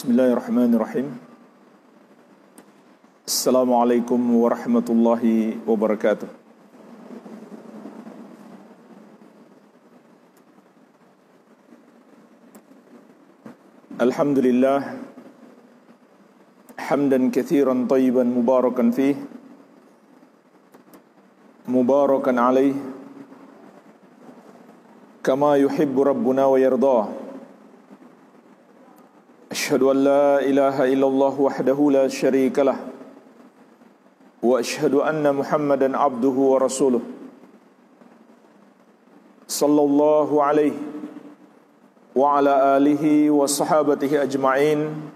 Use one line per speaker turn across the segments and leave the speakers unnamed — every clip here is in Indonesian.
Bismillahirrahmanirrahim. Assalamualaikum warahmatullahi wabarakatuh. Alhamdulillah hamdan katsiran tayyiban mubarakan fih, mubarakan alaih, kama yuhibbu rabbuna wa yardah. Asyhadu an la ilaha illallah wahdahu la syarika lah, wa asyhadu anna Muhammadan abduhu wa rasuluh, sallallahu alaihi wa ala alihi wa sahabatihi ajma'in,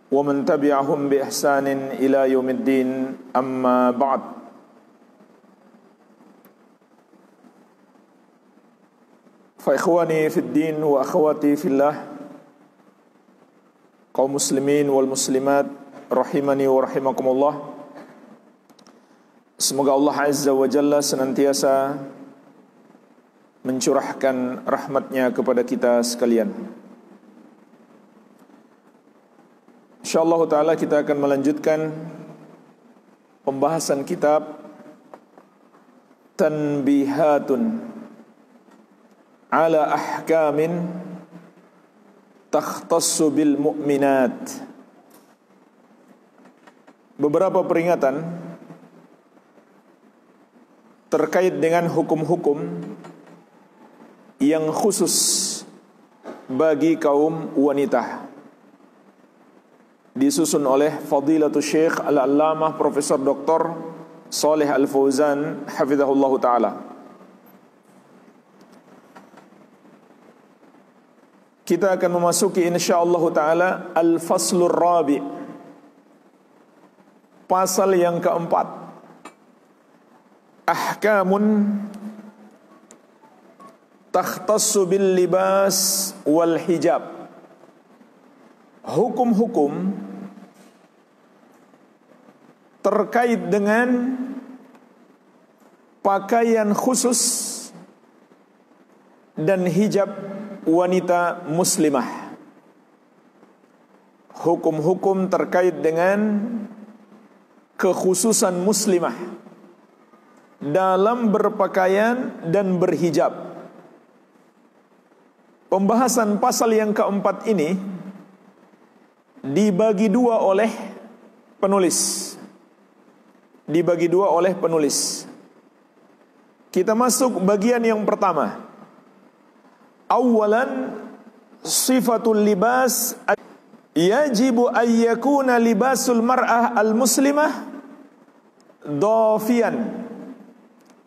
wa man tabi'ahum bi ihsanin ila yaumiddin, amma ba'd. Fa ikhwani fid din wa akhwati fillah, kaum muslimin wal muslimat rahimani wa rahimakumullah. Semoga Allah Azza wa Jalla senantiasa mencurahkan rahmatnya kepada kita sekalian. InsyaAllah ta'ala kita akan melanjutkan pembahasan kitab Tanbihatun ala ahkamin takhtassu bil mu'minat. Beberapa peringatan terkait dengan hukum-hukum yang khusus bagi kaum wanita, disusun oleh Fadilatul Syekh Al-Allamah Profesor Dr. Shalih Al-Fauzan hafizahullahu ta'ala. Kita akan memasuki insyaallah ta'ala Al-Faslur Rabi', pasal yang keempat, Ahkamun takhtassu bil libas wal hijab. Hukum-hukum terkait dengan pakaian khusus dan hijab wanita muslimah. Hukum-hukum terkait dengan kekhususan muslimah dalam berpakaian dan berhijab. Pembahasan pasal yang keempat ini dibagi dua oleh penulis. Kita masuk bagian yang pertama. Awalan, sifatul libas. Yajibu an yakuna libasul mar'ah al-muslimah dafiyan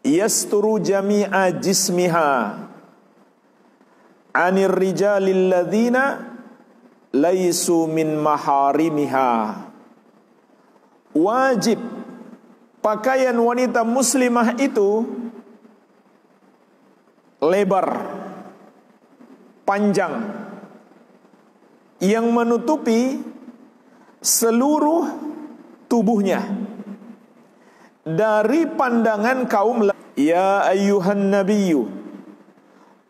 yasturu jami'a jismiha anir rijalil ladzina laisu min maharimiha. Wajib pakaian wanita muslimah itu lebar, panjang, yang menutupi seluruh tubuhnya dari pandangan kaum. Ya ayyuhan nabiyyu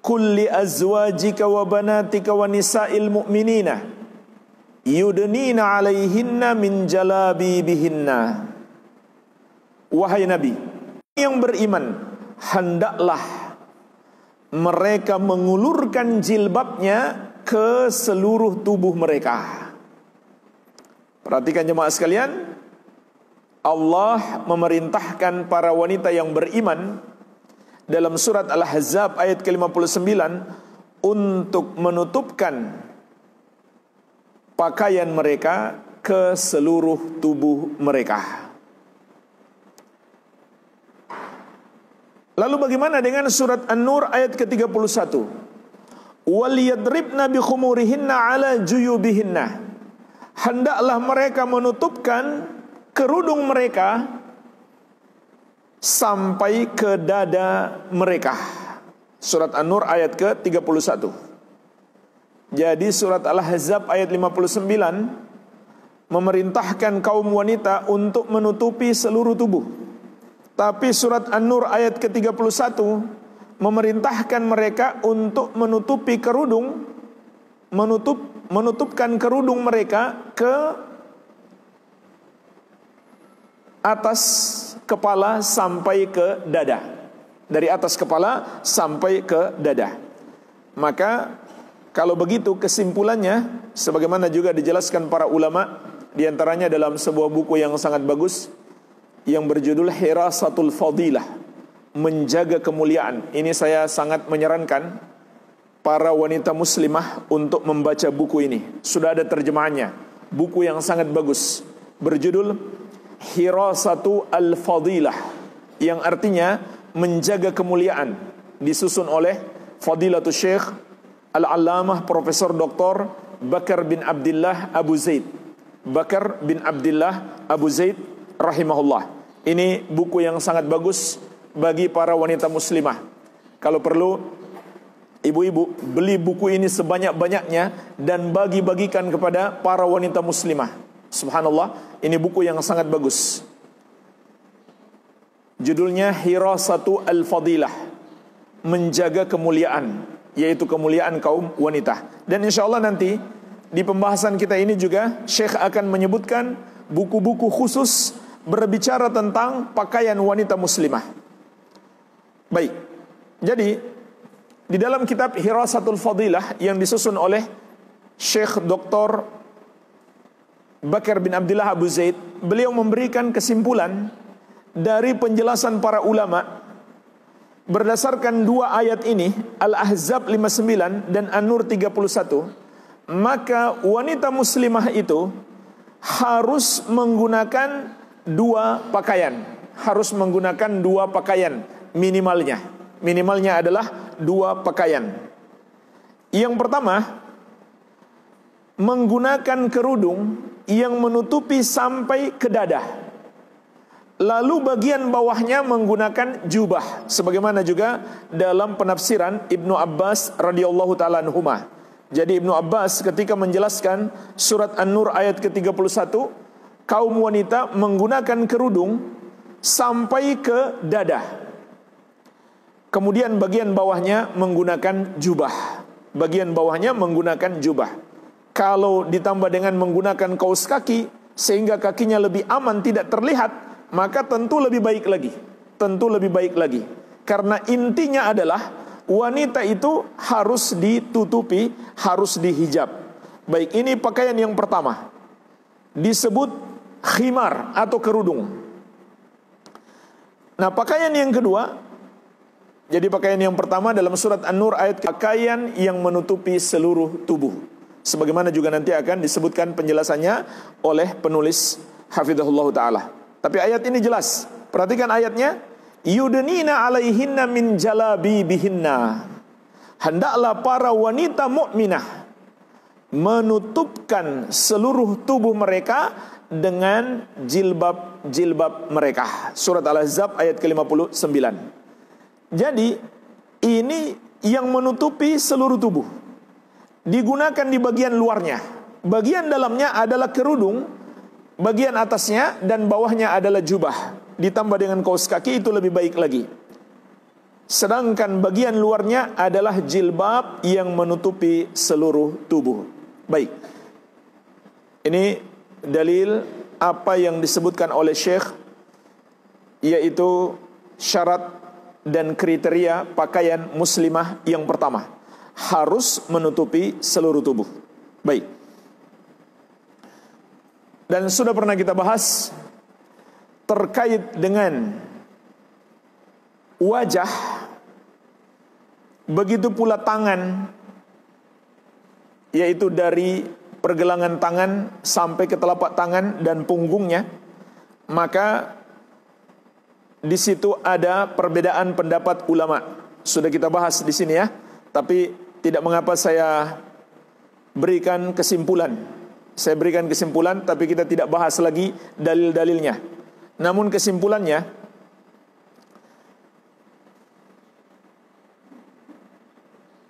kulli azwajika wa banatika wa nisa'il mu'minina yudnina 'alaihinna min jalabibihinna. Wahai Nabi yang beriman, hendaklah mereka mengulurkan jilbabnya ke seluruh tubuh mereka. Perhatikan jemaah sekalian, Allah memerintahkan para wanita yang beriman dalam surat Al-Ahzab ayat ke-59 untuk menutupkan pakaian mereka ke seluruh tubuh mereka. Lalu bagaimana dengan surat An-Nur ayat ke-31? Waliyadribna bi khumurihinna ala juyubihinna. Hendaklah mereka menutupkan kerudung mereka sampai ke dada mereka. Surat An-Nur ayat ke-31. Jadi surat Al-Ahzab ayat 59 memerintahkan kaum wanita untuk menutupi seluruh tubuh. Tapi surat An-Nur ayat ke-31 memerintahkan mereka untuk menutupi kerudung menutupkan kerudung mereka ke atas kepala sampai ke dada. Dari atas kepala sampai ke dada. Maka kalau begitu kesimpulannya, sebagaimana juga dijelaskan para ulama, diantaranya dalam sebuah buku yang sangat bagus yang berjudul Hirasatul Fadilah, menjaga kemuliaan. Ini saya sangat menyarankan para wanita muslimah untuk membaca buku ini. Sudah ada terjemahannya. Buku yang sangat bagus, berjudul Hirasatu Al-Fadilah, yang artinya menjaga kemuliaan, disusun oleh Fadilatul Syekh Al-Allamah Profesor Dr. Bakar bin Abdullah Abu Zaid. Bakar bin Abdullah Abu Zaid rahimahullah. Ini buku yang sangat bagus bagi para wanita muslimah. Kalau perlu, ibu-ibu beli buku ini sebanyak-banyaknya dan bagi-bagikan kepada para wanita muslimah. Subhanallah, ini buku yang sangat bagus. Judulnya Hirasatu Al-Fadilah, menjaga kemuliaan, yaitu kemuliaan kaum wanita. Dan insya Allah nanti di pembahasan kita ini juga Syekh akan menyebutkan buku-buku khusus berbicara tentang pakaian wanita muslimah. Baik, jadi di dalam kitab Hirasatul Fadilah yang disusun oleh Syekh Dr. Bakar bin Abdullah Abu Zaid, beliau memberikan kesimpulan dari penjelasan para ulama berdasarkan dua ayat ini, Al-Ahzab 59 dan An-Nur 31. Maka wanita muslimah itu harus menggunakan dua pakaian. Harus menggunakan dua pakaian minimalnya. Minimalnya adalah dua pakaian. Yang pertama, menggunakan kerudung yang menutupi sampai ke dada. Lalu bagian bawahnya menggunakan jubah, sebagaimana juga dalam penafsiran Ibnu Abbas radhiyallahu taala anhuma. Jadi Ibnu Abbas ketika menjelaskan surat An-Nur ayat ke-31, kaum wanita menggunakan kerudung sampai ke dada. Kemudian bagian bawahnya menggunakan jubah. Bagian bawahnya menggunakan jubah. Kalau ditambah dengan menggunakan kaos kaki sehingga kakinya lebih aman, tidak terlihat, maka tentu lebih baik lagi. Tentu lebih baik lagi. Karena intinya adalah wanita itu harus ditutupi, harus dihijab. Baik, ini pakaian yang pertama, disebut khimar atau kerudung. Nah, pakaian yang kedua, jadi pakaian yang pertama dalam surat An-Nur ayat pakaian yang menutupi seluruh tubuh. Sebagaimana juga nanti akan disebutkan penjelasannya oleh penulis hafizahullah ta'ala. Tapi ayat ini jelas. Perhatikan ayatnya. Yudnina alaihinna min jalabibihinna. Hendaklah para wanita mukminah menutupkan seluruh tubuh mereka dengan jilbab-jilbab mereka. Surat Al-Ahzab ayat ke-59. Jadi ini yang menutupi seluruh tubuh. Digunakan di bagian luarnya. Bagian dalamnya adalah kerudung, bagian atasnya dan bawahnya adalah jubah. Ditambah dengan kaos kaki, itu lebih baik lagi. Sedangkan bagian luarnya adalah jilbab yang menutupi seluruh tubuh. Baik. Ini dalil apa yang disebutkan oleh Syekh, yaitu syarat dan kriteria pakaian muslimah yang pertama, harus menutupi seluruh tubuh. Baik. Dan sudah pernah kita bahas terkait dengan wajah, begitu pula tangan, yaitu dari pergelangan tangan sampai ke telapak tangan dan punggungnya. Maka di situ ada perbedaan pendapat ulama. Sudah kita bahas di sini ya. Tapi tidak mengapa saya berikan kesimpulan. Saya berikan kesimpulan, tapi kita tidak bahas lagi dalil-dalilnya. Namun kesimpulannya,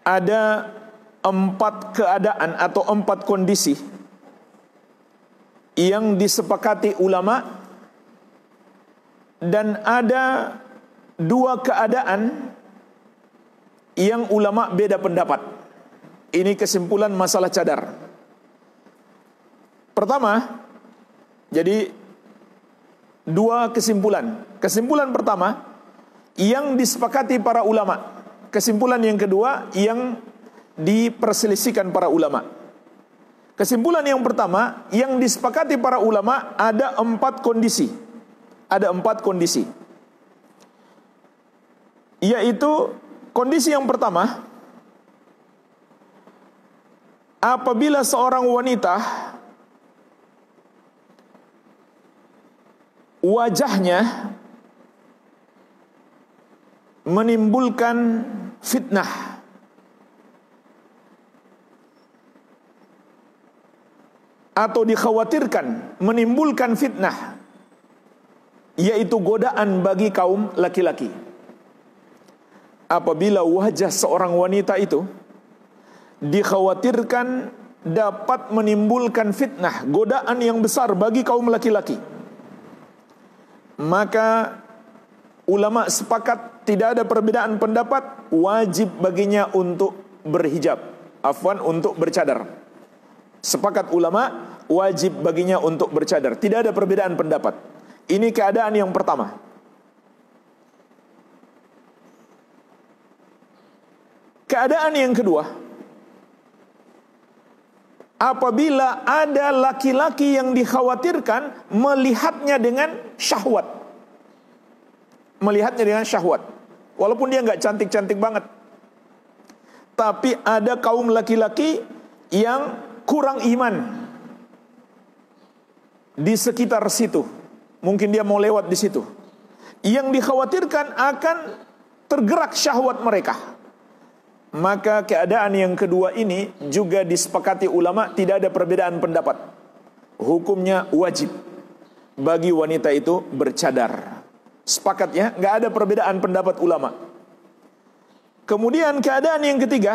ada 4 keadaan atau 4 kondisi yang disepakati ulama, dan ada 2 keadaan yang ulama beda pendapat. Ini kesimpulan masalah cadar. Pertama, jadi dua kesimpulan. Kesimpulan pertama yang disepakati para ulama. Kesimpulan yang kedua yang diperselisihkan para ulama. Kesimpulan yang pertama yang disepakati para ulama ada 4 kondisi. Ada 4 kondisi. Yaitu kondisi yang pertama, apabila seorang wanita wajahnya menimbulkan fitnah, atau dikhawatirkan menimbulkan fitnah, yaitu godaan bagi kaum laki-laki. Apabila wajah seorang wanita itu dikhawatirkan dapat menimbulkan fitnah, godaan yang besar bagi kaum laki-laki, maka ulama sepakat tidak ada perbedaan pendapat, wajib baginya untuk berhijab, untuk bercadar. Sepakat ulama wajib baginya untuk bercadar, tidak ada perbedaan pendapat. Ini keadaan yang pertama. Keadaan yang kedua, apabila ada laki-laki yang dikhawatirkan melihatnya dengan syahwat. Melihatnya dengan syahwat. Walaupun dia nggak cantik-cantik banget. Tapi ada kaum laki-laki yang kurang iman di sekitar situ. Mungkin dia mau lewat di situ. Yang dikhawatirkan akan tergerak syahwat mereka. Maka keadaan yang kedua ini juga disepakati ulama, tidak ada perbedaan pendapat. Hukumnya wajib bagi wanita itu bercadar. Sepakat ya, nggak ada perbedaan pendapat ulama. Kemudian keadaan yang ketiga,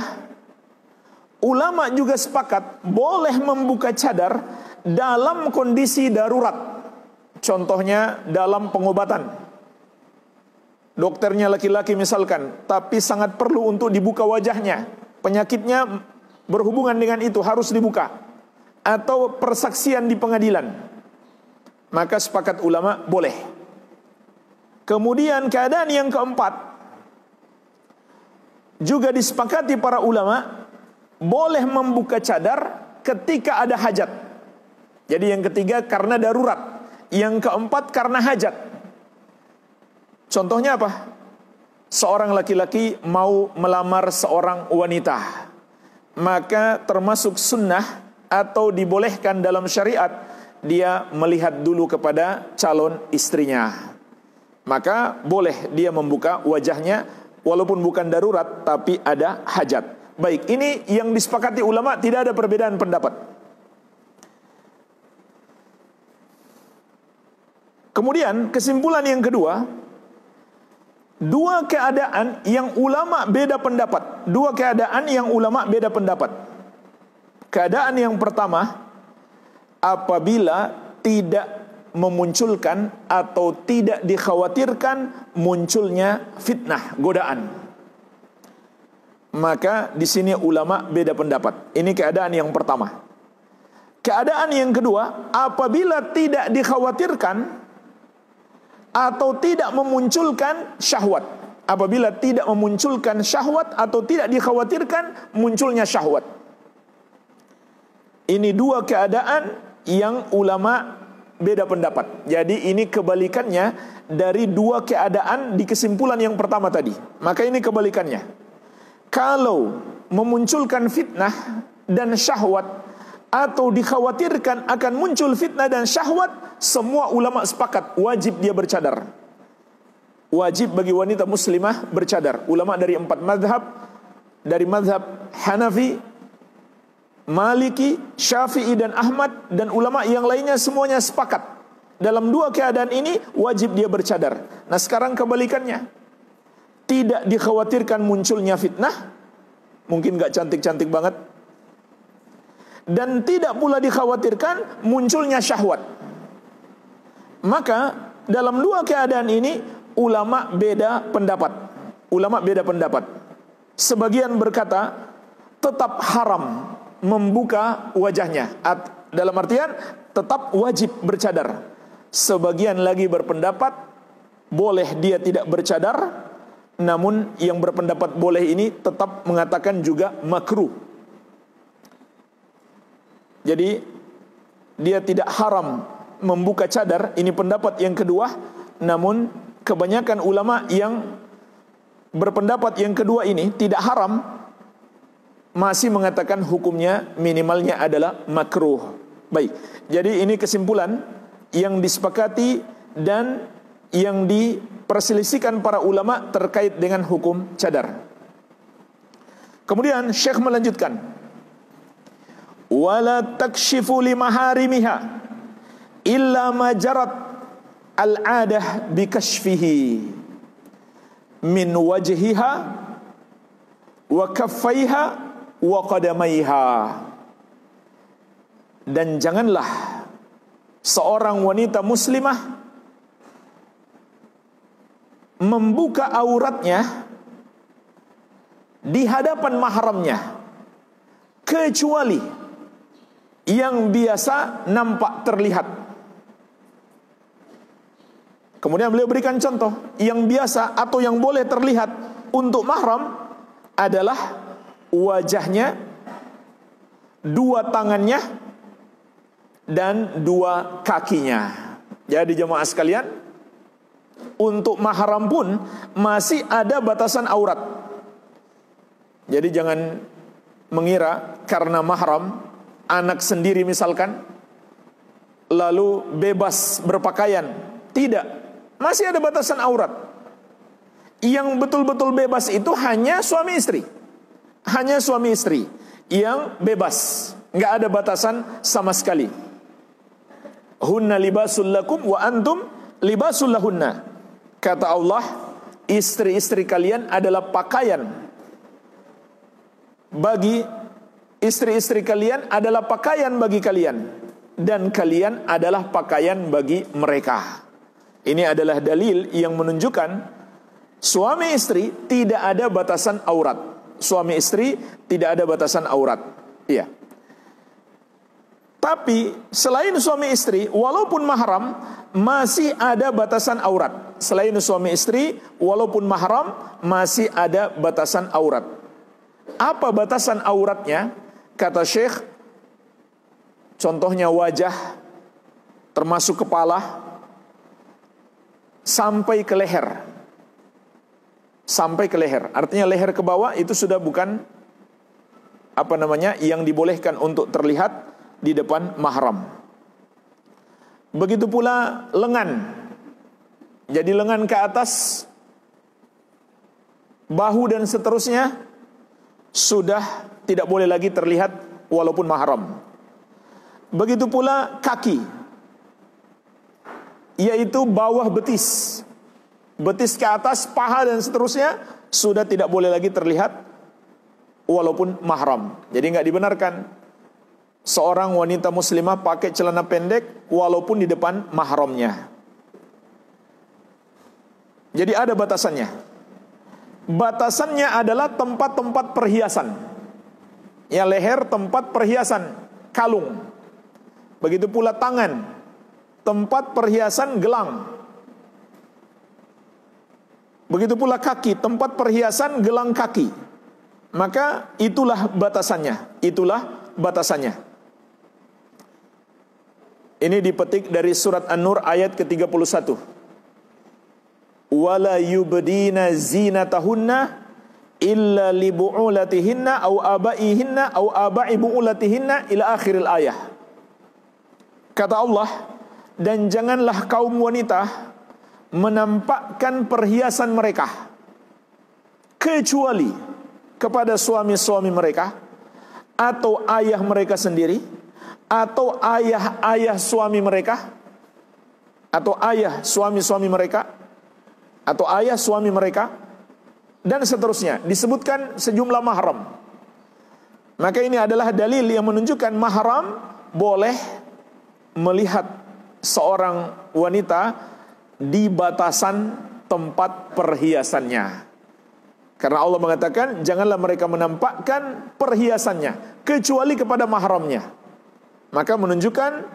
ulama juga sepakat boleh membuka cadar dalam kondisi darurat. Contohnya dalam pengobatan. Dokternya laki-laki misalkan, tapi sangat perlu untuk dibuka wajahnya. Penyakitnya berhubungan dengan itu, harus dibuka. Atau persaksian di pengadilan. Maka sepakat ulama boleh. Kemudian keadaan yang keempat, juga disepakati para ulama, boleh membuka cadar ketika ada hajat. Jadi yang ketiga karena darurat, yang keempat karena hajat. Contohnya apa? Seorang laki-laki mau melamar seorang wanita, maka termasuk sunnah atau dibolehkan dalam syariat dia melihat dulu kepada calon istrinya. Maka boleh dia membuka wajahnya walaupun bukan darurat tapi ada hajat. Baik, ini yang disepakati ulama, tidak ada perbedaan pendapat. Kemudian kesimpulan yang kedua, dua keadaan yang ulama beda pendapat. Dua keadaan yang ulama beda pendapat. Keadaan yang pertama, apabila tidak memunculkan atau tidak dikhawatirkan munculnya fitnah, godaan. Maka di sini ulama beda pendapat. Ini keadaan yang pertama. Keadaan yang kedua, apabila tidak dikhawatirkan atau tidak memunculkan syahwat. Apabila tidak memunculkan syahwat atau tidak dikhawatirkan munculnya syahwat. Ini dua keadaan yang ulama beda pendapat. Jadi ini kebalikannya dari dua keadaan di kesimpulan yang pertama tadi. Maka ini kebalikannya. Kalau memunculkan fitnah dan syahwat atau dikhawatirkan akan muncul fitnah dan syahwat, semua ulama sepakat wajib dia bercadar. Wajib bagi wanita muslimah bercadar. Ulama dari 4 mazhab, dari mazhab Hanafi, Maliki, Syafi'i dan Ahmad, dan ulama yang lainnya semuanya sepakat. Dalam dua keadaan ini wajib dia bercadar. Nah sekarang kebalikannya. Tidak dikhawatirkan munculnya fitnah, mungkin gak cantik-cantik banget, dan tidak pula dikhawatirkan munculnya syahwat. Maka dalam dua keadaan ini ulama beda pendapat. Ulama beda pendapat. Sebagian berkata tetap haram membuka wajahnya. Dalam artian tetap wajib bercadar. Sebagian lagi berpendapat boleh dia tidak bercadar, namun yang berpendapat boleh ini tetap mengatakan juga makruh. Jadi dia tidak haram membuka cadar, ini pendapat yang kedua. Namun kebanyakan ulama yang berpendapat yang kedua ini tidak haram masih mengatakan hukumnya minimalnya adalah makruh. Baik, jadi ini kesimpulan yang disepakati dan yang diperselisihkan para ulama terkait dengan hukum cadar. Kemudian Syekh melanjutkan, wala takshifu li maharimiha illa ma jarat al-adah bi kashfihi min wajhiha wa kaffaiha wa qadamaiha. Dan janganlah seorang wanita muslimah membuka auratnya di hadapan mahramnya kecuali yang biasa nampak terlihat. Kemudian beliau berikan contoh yang biasa atau yang boleh terlihat untuk mahram adalah wajahnya, dua tangannya, dan dua kakinya. Jadi jemaah sekalian, untuk mahram pun masih ada batasan aurat. Jadi jangan mengira karena mahram, anak sendiri misalkan, lalu bebas berpakaian. Tidak, masih ada batasan aurat. Yang betul-betul bebas itu hanya suami istri. Hanya suami istri yang bebas, nggak ada batasan sama sekali. Hunna libasul lakum wa antum libasul lahunna. Kata Allah, istri-istri kalian adalah pakaian bagi istri-istri kalian, adalah pakaian bagi kalian, dan kalian adalah pakaian bagi mereka. Ini adalah dalil yang menunjukkan suami istri tidak ada batasan aurat. Suami istri tidak ada batasan aurat. Iya. Tapi selain suami istri, walaupun mahram, masih ada batasan aurat. Selain suami istri, walaupun mahram, masih ada batasan aurat. Apa batasan auratnya? Kata Syekh, contohnya wajah, termasuk kepala, sampai ke leher. Sampai ke leher. Artinya leher ke bawah itu sudah bukan yang dibolehkan untuk terlihat di depan mahram. Begitu pula lengan. Jadi lengan ke atas, bahu dan seterusnya sudah tidak boleh lagi terlihat walaupun mahram. Begitu pula kaki, yaitu bawah betis. Betis ke atas, paha dan seterusnya sudah tidak boleh lagi terlihat walaupun mahram. Jadi nggak dibenarkan seorang wanita muslimah pakai celana pendek walaupun di depan mahramnya. Jadi ada batasannya. Batasannya adalah tempat-tempat perhiasan. Ya, leher tempat perhiasan kalung. Begitu pula tangan, tempat perhiasan gelang. Begitu pula kaki, tempat perhiasan gelang kaki. Maka itulah batasannya. Itulah batasannya. Ini dipetik dari surat An-Nur ayat ke-31. Wala yubdina zinatahunna illa li bu'ulatihinna aw abaihinna aw abai bu'ulatihinna ila akhiril ayah. Kata Allah, dan janganlah kaum wanita menampakkan perhiasan mereka kecuali kepada suami-suami mereka atau ayah mereka sendiri, atau ayah-ayah suami mereka, atau ayah suami-suami mereka, atau ayah suami mereka, dan seterusnya. Disebutkan sejumlah mahram. Maka ini adalah dalil yang menunjukkan mahram boleh melihat seorang wanita di batasan tempat perhiasannya. Karena Allah mengatakan, janganlah mereka menampakkan perhiasannya kecuali kepada mahramnya. Maka menunjukkan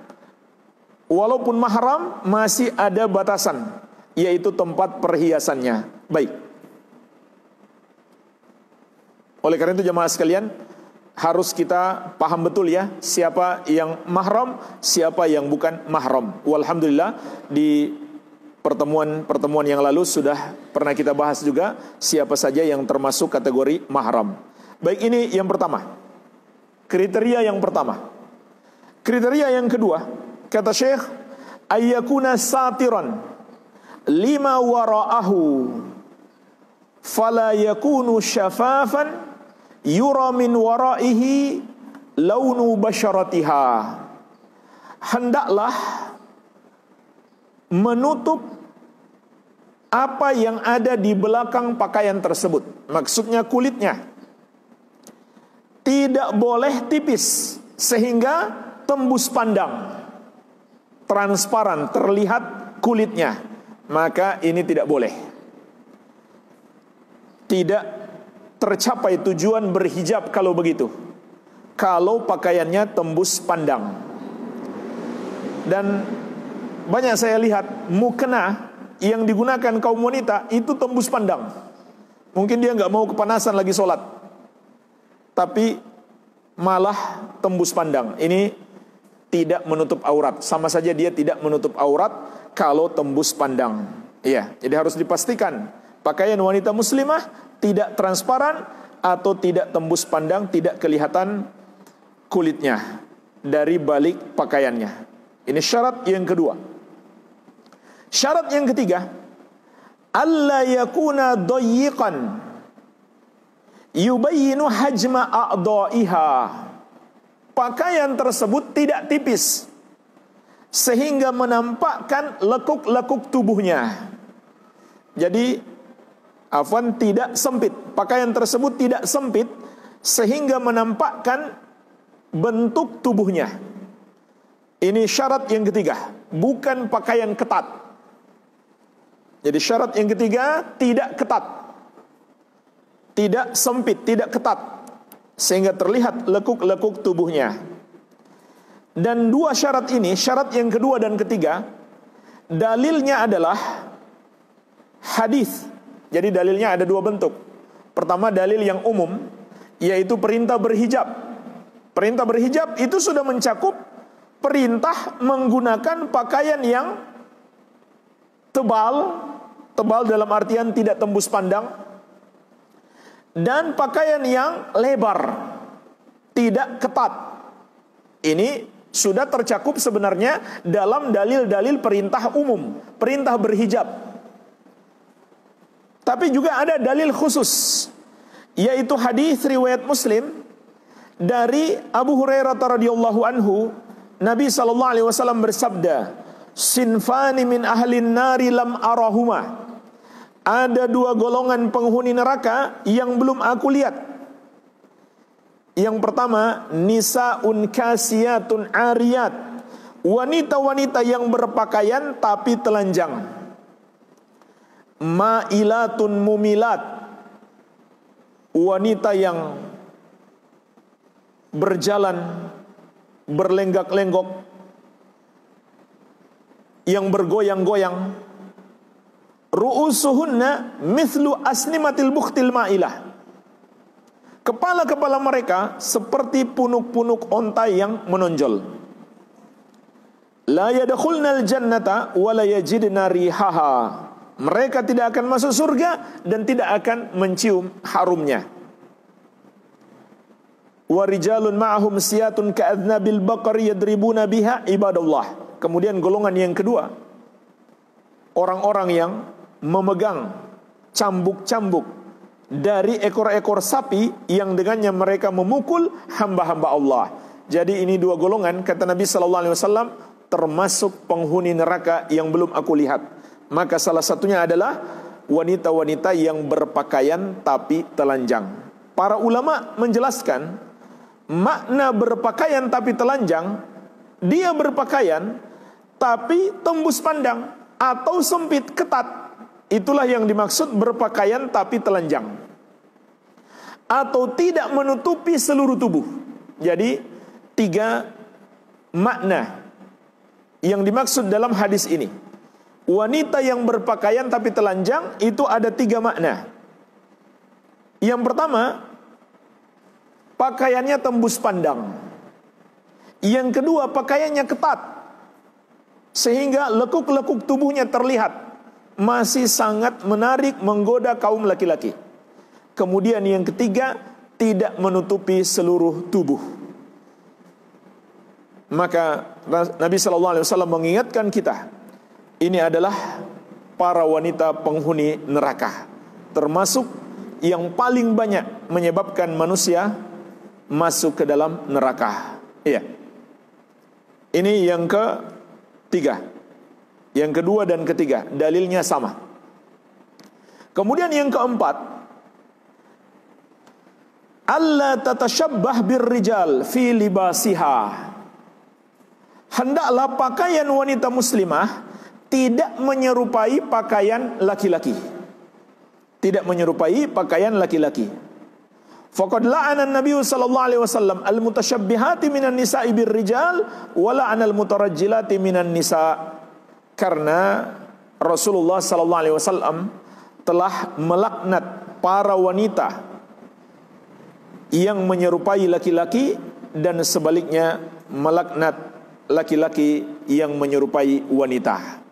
walaupun mahram masih ada batasan, yaitu tempat perhiasannya. Baik. Oleh karena itu jamaah sekalian, harus kita paham betul ya, siapa yang mahram, siapa yang bukan mahram. Walhamdulillah, di pertemuan yang lalu sudah pernah kita bahas juga siapa saja yang termasuk kategori mahram. Baik, ini yang pertama. Kriteria yang pertama. Kriteria yang kedua, kata Syekh, ayyakuna satiran lima wara'ahu fala yakunu syafafan yura min wara'ihi launu basyaratiha. Hendaklah menutup apa yang ada di belakang pakaian tersebut. Maksudnya kulitnya. Tidak boleh tipis sehingga tembus pandang, transparan, terlihat kulitnya. Maka ini tidak boleh. Tidak tercapai tujuan berhijab kalau begitu, kalau pakaiannya tembus pandang. Dan banyak saya lihat mukena yang digunakan kaum wanita itu tembus pandang. Mungkin dia nggak mau kepanasan lagi sholat, tapi malah tembus pandang. Ini tidak menutup aurat. Sama saja dia tidak menutup aurat kalau tembus pandang. Iya, jadi harus dipastikan pakaian wanita muslimah tidak transparan atau tidak tembus pandang, tidak kelihatan kulitnya dari balik pakaiannya. Ini syarat yang kedua. Syarat yang ketiga, alla yakuna dayyiqan yubayyinu hajma a'dha'iha. Pakaian tersebut tidak tipis sehingga menampakkan lekuk-lekuk tubuhnya. Jadi tidak sempit. Pakaian tersebut tidak sempit sehingga menampakkan bentuk tubuhnya. Ini syarat yang ketiga, bukan pakaian ketat. Jadi syarat yang ketiga tidak ketat, tidak sempit, tidak ketat, sehingga terlihat lekuk-lekuk tubuhnya. Dan dua syarat ini, syarat yang kedua dan ketiga, dalilnya adalah hadis. Jadi dalilnya ada dua bentuk. Pertama, dalil yang umum, yaitu perintah berhijab. Perintah berhijab itu sudah mencakup perintah menggunakan pakaian yang tebal dalam artian tidak tembus pandang, dan pakaian yang lebar, tidak ketat. Ini sudah tercakup sebenarnya dalam dalil-dalil perintah umum, perintah berhijab. Tapi juga ada dalil khusus, yaitu hadis riwayat Muslim dari Abu Hurairah radhiyallahu anhu. Nabi SAW bersabda, sinfani min ahlin nari lam arahuma. Ada dua golongan penghuni neraka yang belum aku lihat. Yang pertama, nisaun kasiyatun ariyat, wanita-wanita yang berpakaian tapi telanjang. Ma'ilatun mumilat, wanita yang berjalan berlenggak-lenggok, yang bergoyang-goyang. Ru'usuhunna mithlu asnimatil bukhtil ma'ilah. Kepala-kepala mereka seperti punuk-punuk onta yang menonjol. La yadkhulnal jannata wa la yajidna rihaha. Mereka tidak akan masuk surga dan tidak akan mencium harumnya. Wa rijalun ma'ahum siyatun ka'adnabil baqari yadribuna biha ibadallah. Kemudian golongan yang kedua, orang-orang yang memegang cambuk-cambuk dari ekor-ekor sapi yang dengannya mereka memukul hamba-hamba Allah. Jadi ini dua golongan, kata Nabi SAW, termasuk penghuni neraka yang belum aku lihat. Maka salah satunya adalah wanita-wanita yang berpakaian tapi telanjang. Para ulama menjelaskan makna berpakaian tapi telanjang, dia berpakaian tapi tembus pandang atau sempit, ketat. Itulah yang dimaksud berpakaian tapi telanjang. atau tidak menutupi seluruh tubuh. Jadi 3 makna yang dimaksud dalam hadis ini. Wanita yang berpakaian tapi telanjang itu ada 3 makna. Yang pertama, pakaiannya tembus pandang. Yang kedua, pakaiannya ketat sehingga lekuk-lekuk tubuhnya terlihat, masih sangat menarik, menggoda kaum laki-laki. Kemudian yang ketiga, tidak menutupi seluruh tubuh. Maka Nabi SAW mengingatkan kita, ini adalah para wanita penghuni neraka, termasuk yang paling banyak menyebabkan manusia masuk ke dalam neraka. Iya. Ini yang ketiga. Yang kedua dan ketiga, dalilnya sama. Kemudian yang keempat, alla tatashabbah birrijal fi libasiha. Hendaklah pakaian wanita muslimah tidak menyerupai pakaian laki-laki. Tidak menyerupai pakaian laki-laki. Faqad la'ana an-nabiy sallallahu alaihi wasallam al-mutasyabbihati minan nisa'i birrijal wa la'ana al-mutarajjilati minan nisa'. Karena Rasulullah sallallahu alaihi wasallam telah melaknat para wanita yang menyerupai laki-laki dan sebaliknya melaknat laki-laki yang menyerupai wanita.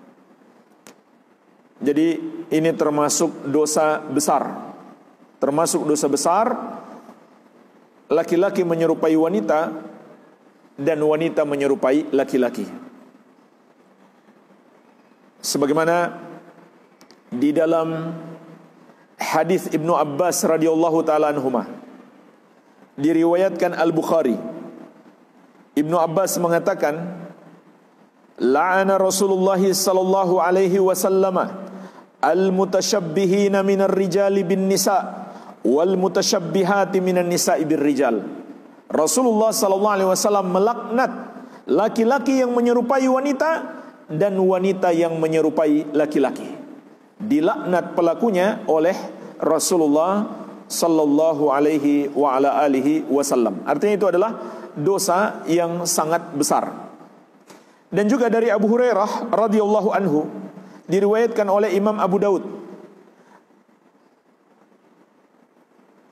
Jadi ini termasuk dosa besar. Termasuk dosa besar laki-laki menyerupai wanita dan wanita menyerupai laki-laki. Sebagaimana di dalam hadis Ibnu Abbas radhiyallahu taala anhuma, diriwayatkan Al-Bukhari, Ibnu Abbas mengatakan, la'ana Rasulullah sallallahu alaihi wasallam al-mutasyabbihina minar rijali bin nisa wal mutasyabbihati minan nisa'i bir rijal. Rasulullah sallallahu alaihi wasallam melaknat laki-laki yang menyerupai wanita dan wanita yang menyerupai laki-laki. Dilaknat pelakunya oleh Rasulullah sallallahu alaihi wa ala alihi wasallam. Artinya itu adalah dosa yang sangat besar. Dan juga dari Abu Hurairah radhiyallahu anhu, diriwayatkan oleh Imam Abu Daud.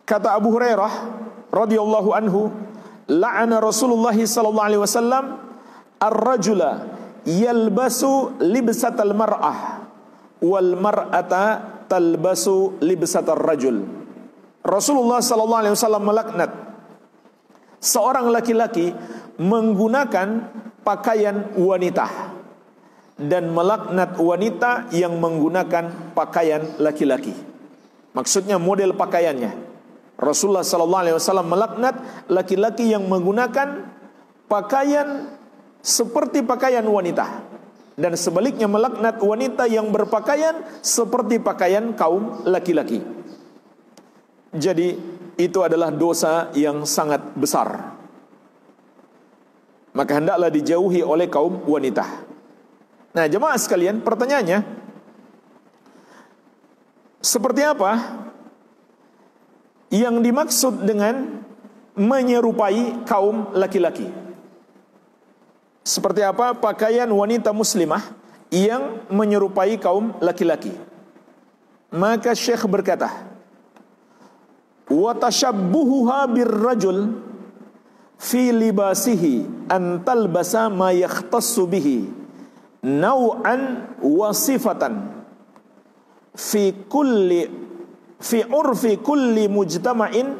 Kata Abu Hurairah radhiyallahu anhu, la'ana Rasulullah sallallahu alaihi wasallam ar-rajula yalbasu libsatal mar'ah wal mar'ata talbasu libsatar rajul. Rasulullah sallallahu alaihi wasallam melaknat seorang laki-laki menggunakan pakaian wanita dan melaknat wanita yang menggunakan pakaian laki-laki. Maksudnya model pakaiannya. Rasulullah sallallahu alaihi wasallam melaknat laki-laki yang menggunakan pakaian seperti pakaian wanita, dan sebaliknya melaknat wanita yang berpakaian seperti pakaian kaum laki-laki. Jadi itu adalah dosa yang sangat besar. Maka hendaklah dijauhi oleh kaum wanita. Nah, jemaah sekalian, pertanyaannya, seperti apa yang dimaksud dengan menyerupai kaum laki-laki? Seperti apa pakaian wanita muslimah yang menyerupai kaum laki-laki? Maka Syekh berkata, wa tashabbuhuha birrajul fi libasihi an talbasa ma yakhtassu bihi naw'an wa sifatan fi urfi kulli mujtama'in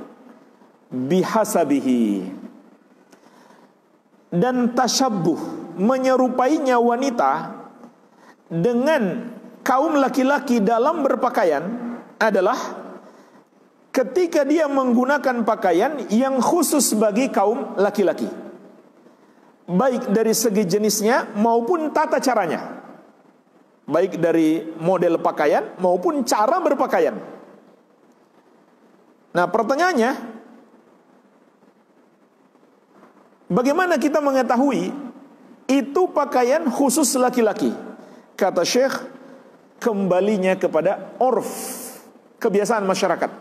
bihasabihi. Dan tasyabbuh, menyerupainya wanita dengan kaum laki-laki dalam berpakaian adalah ketika dia menggunakan pakaian yang khusus bagi kaum laki-laki, baik dari segi jenisnya maupun tata caranya, baik dari model pakaian maupun cara berpakaian. Nah, pertanyaannya, bagaimana kita mengetahui itu pakaian khusus laki-laki? Kata Syekh, kembalinya kepada urf, kebiasaan masyarakat.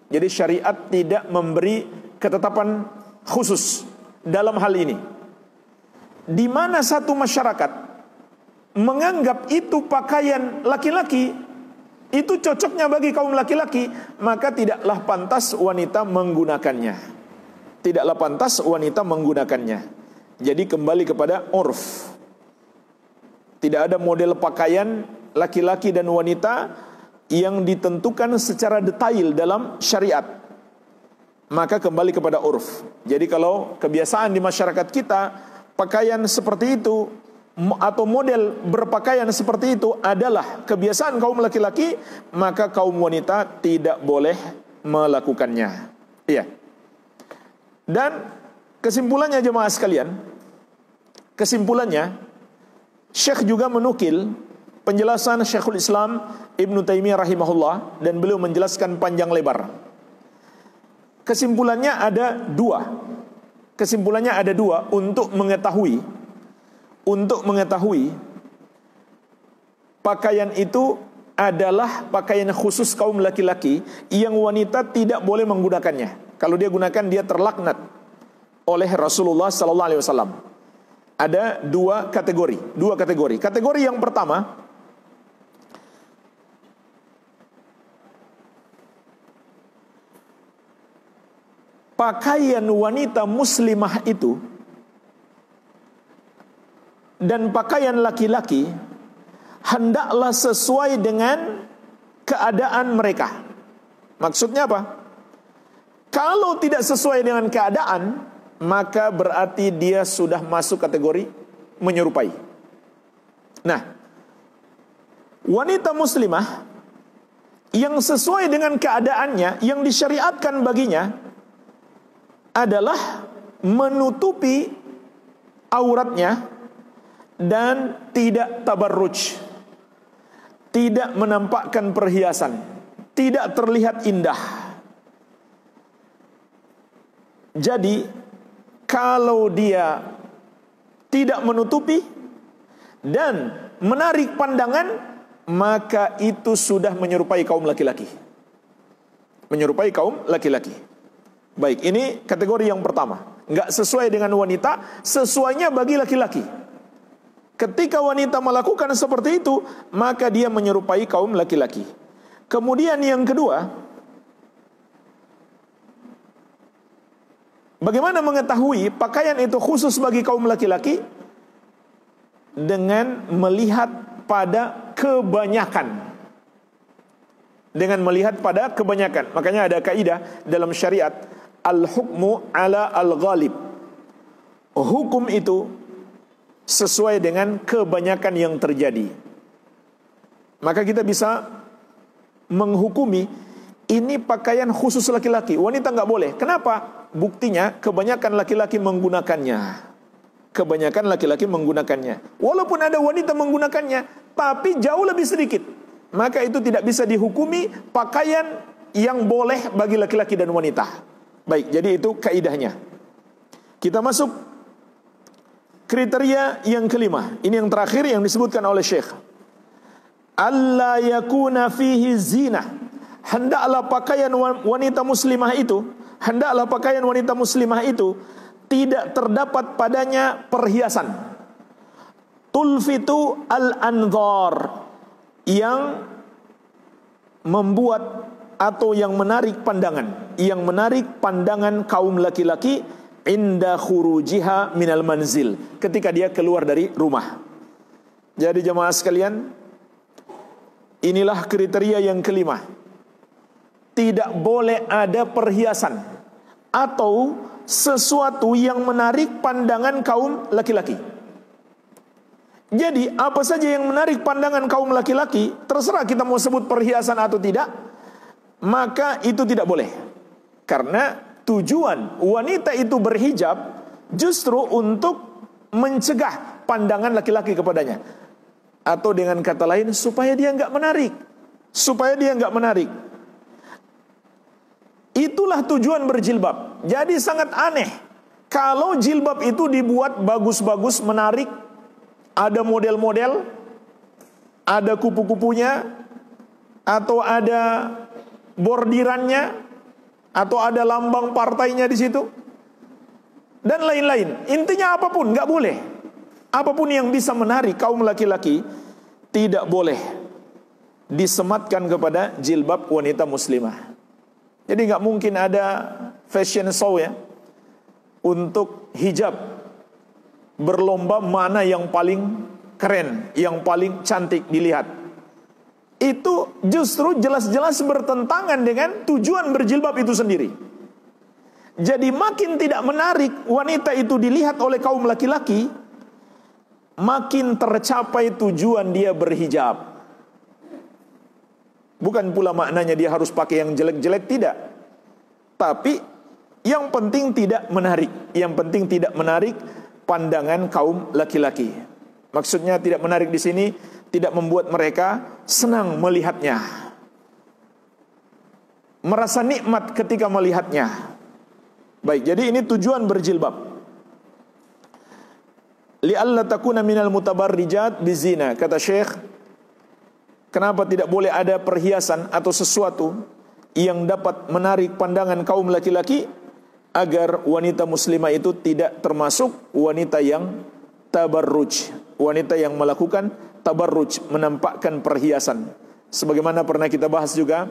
Jadi syariat tidak memberi ketetapan khusus dalam hal ini. Di mana satu masyarakat menganggap itu pakaian laki-laki, itu cocoknya bagi kaum laki-laki, maka tidaklah pantas wanita menggunakannya. Tidaklah pantas wanita menggunakannya. Jadi kembali kepada urf. Tidak ada model pakaian laki-laki dan wanita yang ditentukan secara detail dalam syariat. Maka kembali kepada urf. Jadi kalau kebiasaan di masyarakat kita, pakaian seperti itu atau model berpakaian seperti itu adalah kebiasaan kaum laki-laki, maka kaum wanita tidak boleh melakukannya. Iya. Dan kesimpulannya jemaah sekalian, kesimpulannya Syekh juga menukil penjelasan Syekhul Islam Ibnu Taimiyah rahimahullah, dan beliau menjelaskan panjang lebar. Kesimpulannya ada dua. Kesimpulannya ada dua untuk mengetahui pakaian itu adalah pakaian khusus kaum laki-laki yang wanita tidak boleh menggunakannya. Kalau dia gunakan, dia terlaknat oleh Rasulullah sallallahu alaihi wasallam. Ada dua kategori. Kategori yang pertama, pakaian wanita muslimah itu dan pakaian laki-laki hendaklah sesuai dengan keadaan mereka. Maksudnya apa? Kalau tidak sesuai dengan keadaan, maka berarti dia sudah masuk kategori menyerupai. Nah, wanita muslimah yang sesuai dengan keadaannya, yang disyariatkan baginya adalah menutupi auratnya dan tidak tabarruj, tidak menampakkan perhiasan, tidak terlihat indah. Jadi kalau dia tidak menutupi dan menarik pandangan, maka itu sudah menyerupai kaum laki-laki. Menyerupai kaum laki-laki. Baik, ini kategori yang pertama. Enggak sesuai dengan wanita, sesuainya bagi laki-laki. Ketika wanita melakukan seperti itu, maka dia menyerupai kaum laki-laki. Kemudian yang kedua, bagaimana mengetahui pakaian itu khusus bagi kaum laki-laki? Dengan melihat pada kebanyakan. Dengan melihat pada kebanyakan. Makanya ada kaidah dalam syariat, al-hukmu ala al-ghalib. Hukum itu sesuai dengan kebanyakan yang terjadi. Maka kita bisa menghukumi ini pakaian khusus laki-laki, wanita nggak boleh. Kenapa? Buktinya kebanyakan laki-laki menggunakannya. Kebanyakan laki-laki menggunakannya. Walaupun ada wanita menggunakannya, tapi jauh lebih sedikit. Maka itu tidak bisa dihukumi pakaian yang boleh bagi laki-laki dan wanita. Baik, jadi itu kaidahnya. Kita masuk kriteria yang kelima. Ini yang terakhir yang disebutkan oleh Syekh. Alla yakuna fihi zina. Hendaklah pakaian wanita muslimah itu, tidak terdapat padanya perhiasan. Tulfitu al-anzar, yang membuat atau yang menarik pandangan kaum laki-laki inda khurujiha minal manzil, ketika dia keluar dari rumah. Jadi jemaah sekalian, inilah kriteria yang kelima. Tidak boleh ada perhiasan atau sesuatu yang menarik pandangan kaum laki-laki. Jadi apa saja yang menarik pandangan kaum laki-laki, terserah kita mau sebut perhiasan atau tidak, maka itu tidak boleh. Karena tujuan wanita itu berhijab justru untuk mencegah pandangan laki-laki kepadanya. Atau dengan kata lain, supaya dia enggak menarik. Itulah tujuan berjilbab. Jadi sangat aneh kalau jilbab itu dibuat bagus-bagus, menarik, ada model-model, ada kupu-kupunya, atau ada bordirannya, atau ada lambang partainya di situ, dan lain-lain. Intinya apapun nggak boleh. Apapun yang bisa menarik kaum laki-laki tidak boleh disematkan kepada jilbab wanita muslimah. Jadi nggak mungkin ada fashion show ya untuk hijab, berlomba mana yang paling keren, yang paling cantik dilihat. Itu justru jelas-jelas bertentangan dengan tujuan berjilbab itu sendiri. Jadi makin tidak menarik wanita itu dilihat oleh kaum laki-laki, makin tercapai tujuan dia berhijab. Bukan pula maknanya dia harus pakai yang jelek-jelek, tidak. Tapi yang penting tidak menarik. Yang penting tidak menarik pandangan kaum laki-laki. Maksudnya tidak menarik di sini tidak membuat mereka senang melihatnya, merasa nikmat ketika melihatnya. Baik, jadi ini tujuan berjilbab. Li'alla takuna minal mutabarrijat bizina. Kata Syekh, kenapa tidak boleh ada perhiasan atau sesuatu yang dapat menarik pandangan kaum laki-laki, agar wanita muslimah itu tidak termasuk wanita yang tabarruj, wanita yang melakukan tabarruj, menampakkan perhiasan. Sebagaimana pernah kita bahas juga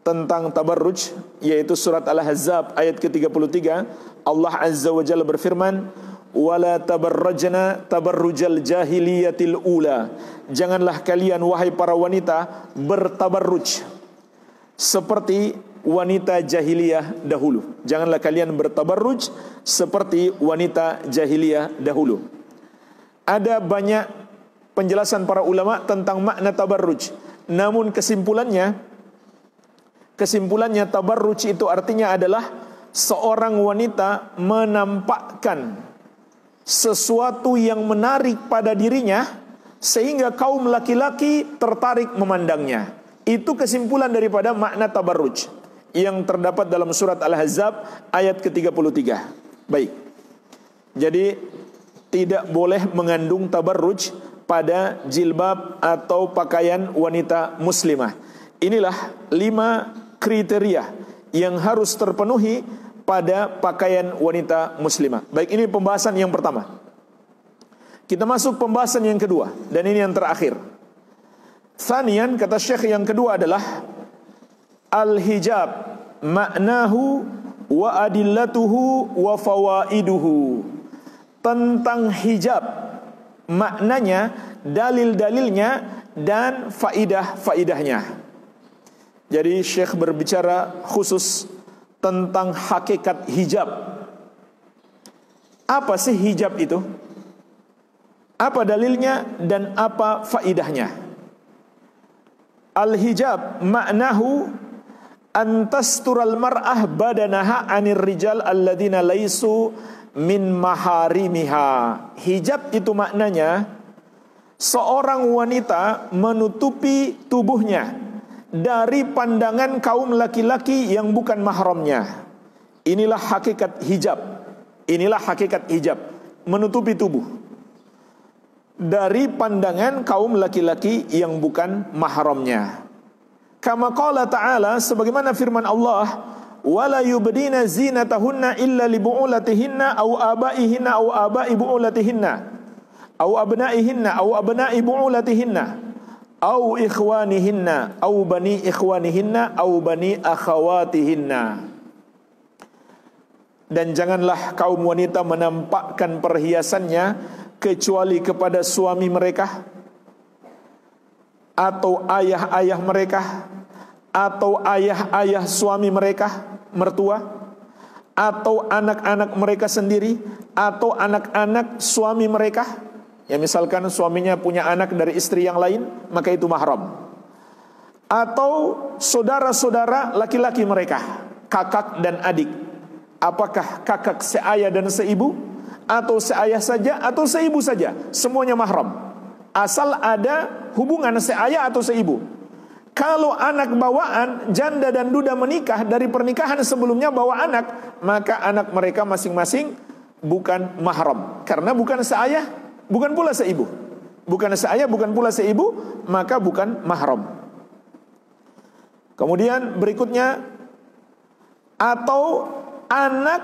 tentang tabarruj, yaitu surat Al-Ahzab ayat ke-33. Allah Azza wa Jalla berfirman, wala tabarrajna tabarrujal jahiliyatil ula. Janganlah kalian wahai para wanita bertabarruj seperti wanita jahiliyah dahulu. Janganlah kalian bertabarruj seperti wanita jahiliyah dahulu. Ada banyak penjelasan para ulama tentang makna tabarruj. Namun kesimpulannya tabarruj itu artinya adalah seorang wanita menampakkan sesuatu yang menarik pada dirinya sehingga kaum laki-laki tertarik memandangnya. Itu kesimpulan daripada makna tabarruj yang terdapat dalam surat Al-Ahzab ayat ke-33. Baik. Jadi tidak boleh mengandung tabarruj pada jilbab atau pakaian wanita muslimah. Inilah 5 kriteria yang harus terpenuhi pada pakaian wanita muslimah. Baik, ini pembahasan yang pertama. Kita masuk pembahasan yang kedua, dan ini yang terakhir. Thaniyan, kata Syekh, yang kedua adalah al-hijab maknahu wa adillatuhu wa fawaiduhu. Tentang hijab, maknanya, dalil-dalilnya, dan faidah-faidahnya. Jadi Syekh berbicara khusus tentang hakikat hijab. Apa sih hijab itu? Apa dalilnya dan apa faidahnya? Al-hijab maknahu antastural mar'ah badanaha anir rijal alladina laisu min maharimiha. Hijab itu maknanya seorang wanita menutupi tubuhnya dari pandangan kaum laki-laki yang bukan mahramnya. Inilah hakikat hijab. Inilah hakikat hijab, menutupi tubuh dari pandangan kaum laki-laki yang bukan mahramnya. Kama qala ta'ala, sebagaimana firman Allah, wala yubdina zinatahunna illa li bu'ulatihinna aw abaihinna aw abai bu'ulatihinna aw abnaihinna aw abnai bu'ulatihinna aw ikhwanihinna aw bani ikhwanihinna aw bani akhawatihinna. Dan janganlah kaum wanita menampakkan perhiasannya kecuali kepada suami mereka atau ayah-ayah mereka atau ayah-ayah suami mereka, mertua, atau anak-anak mereka sendiri, atau anak-anak suami mereka. Ya, misalkan suaminya punya anak dari istri yang lain, maka itu mahram. Atau saudara-saudara laki-laki mereka, kakak dan adik. Apakah kakak seayah dan seibu, atau seayah saja, atau seibu saja, semuanya mahram. Asal ada hubungan seayah atau seibu. Kalau anak bawaan, janda dan duda menikah dari pernikahan sebelumnya bawa anak, maka anak mereka masing-masing bukan mahram, karena bukan seayah, bukan pula seibu. Bukan seayah, bukan pula seibu, maka bukan mahram. Kemudian berikutnya, atau anak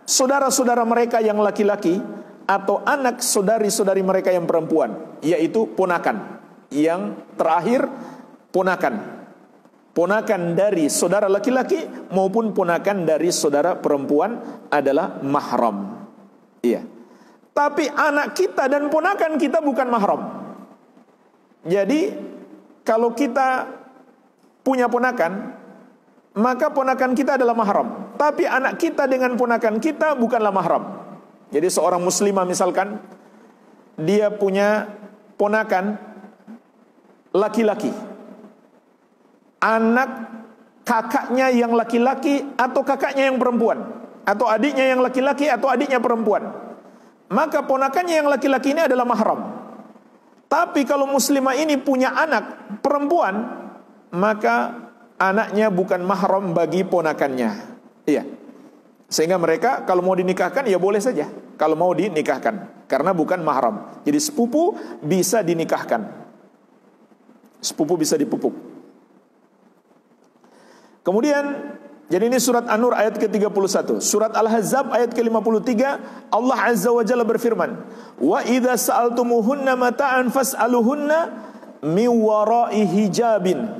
saudara-saudara mereka yang laki-laki, atau anak saudari-saudari mereka yang perempuan, yaitu ponakan. Yang terakhir ponakan, ponakan dari saudara laki-laki maupun ponakan dari saudara perempuan adalah mahram. Iya. Tapi anak kita dan ponakan kita bukan mahram. Jadi kalau kita punya ponakan, maka ponakan kita adalah mahram. Tapi anak kita dengan ponakan kita bukanlah mahram. Jadi seorang muslimah misalkan, dia punya ponakan laki-laki, anak kakaknya yang laki-laki atau kakaknya yang perempuan, atau adiknya yang laki-laki atau adiknya perempuan, maka ponakannya yang laki-laki ini adalah mahram. Tapi kalau muslimah ini punya anak perempuan, maka anaknya bukan mahram bagi ponakannya. Iya. Sehingga mereka kalau mau dinikahkan ya boleh saja, kalau mau dinikahkan, karena bukan mahram. Jadi sepupu bisa dinikahkan, sepupu bisa dipupuk. Kemudian, jadi ini surat An-Nur ayat ke-31. Surat Al-Ahzab ayat ke-53, Allah Azza wa Jalla berfirman, "Wa idza sa'altumuhunna mata'an fas'aluhunna min wara'i hijabin."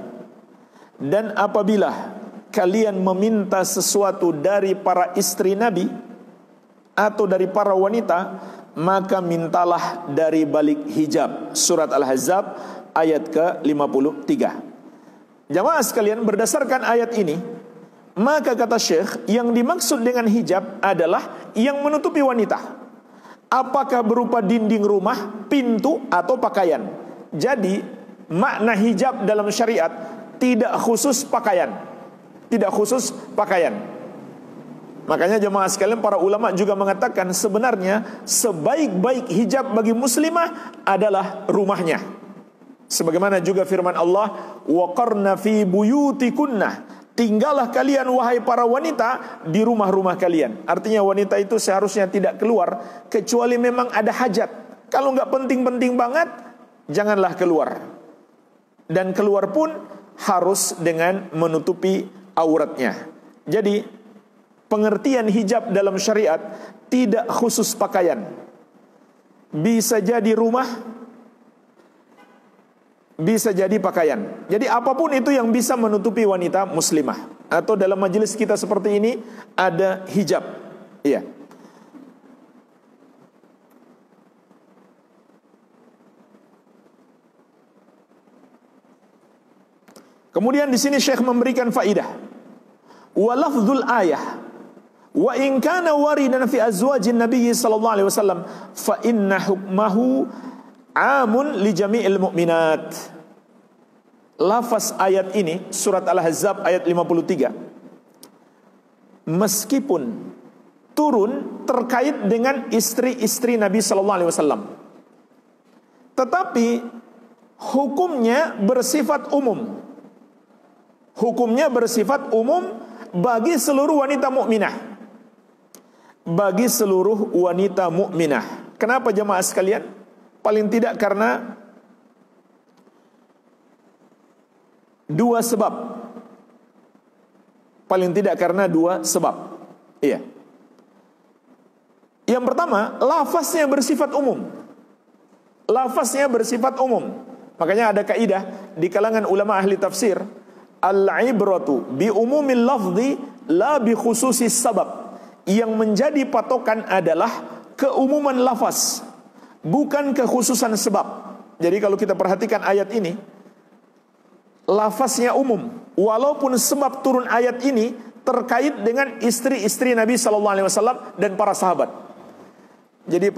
Dan apabila kalian meminta sesuatu dari para istri Nabi atau dari para wanita, maka mintalah dari balik hijab. Surat Al-Ahzab ayat ke-53. Jamaah sekalian, berdasarkan ayat ini, maka kata Syekh, yang dimaksud dengan hijab adalah yang menutupi wanita. Apakah berupa dinding rumah, pintu, atau pakaian. Jadi, makna hijab dalam syariat tidak khusus pakaian. Tidak khusus pakaian. Makanya jemaah sekalian, para ulama juga mengatakan sebenarnya sebaik-baik hijab bagi muslimah adalah rumahnya. Sebagaimana juga firman Allah, "Waqarna fi buyutikunna." Tinggallah kalian wahai para wanita di rumah-rumah kalian. Artinya wanita itu seharusnya tidak keluar kecuali memang ada hajat. Kalau nggak penting-penting banget, janganlah keluar. Dan keluar pun harus dengan menutupi auratnya. Jadi pengertian hijab dalam syariat tidak khusus pakaian. Bisa jadi rumah, bisa jadi pakaian. Jadi apapun itu yang bisa menutupi wanita muslimah. Atau dalam majelis kita seperti ini ada hijab. Iya. Kemudian di sini Syekh memberikan faidah. Wa lafdzul ayah wa in kana waridan fi azwajin nabiy sallallahu alaihi wasallam fa inna hukmahu amun li jami'il mu'minat. Lafaz ayat ini surat Al-Ahzab ayat 53 meskipun turun terkait dengan istri-istri Nabi sallallahu alaihi wasallam, tetapi hukumnya bersifat umum. Hukumnya bersifat umum bagi seluruh wanita mukminah. Bagi seluruh wanita mukminah. Kenapa jemaah sekalian? Paling tidak karena dua sebab. Paling tidak karena dua sebab. Iya. Yang pertama, lafaznya bersifat umum. Lafaznya bersifat umum. Makanya ada kaidah di kalangan ulama ahli tafsir, al-ibratu bi umumil lafzi la bi khususis sabab. Yang menjadi patokan adalah keumuman lafaz, bukan kekhususan sebab. Jadi kalau kita perhatikan ayat ini, lafaznya umum, walaupun sebab turun ayat ini terkait dengan istri-istri Nabi sallallahu alaihi wasallam dan para sahabat. Jadi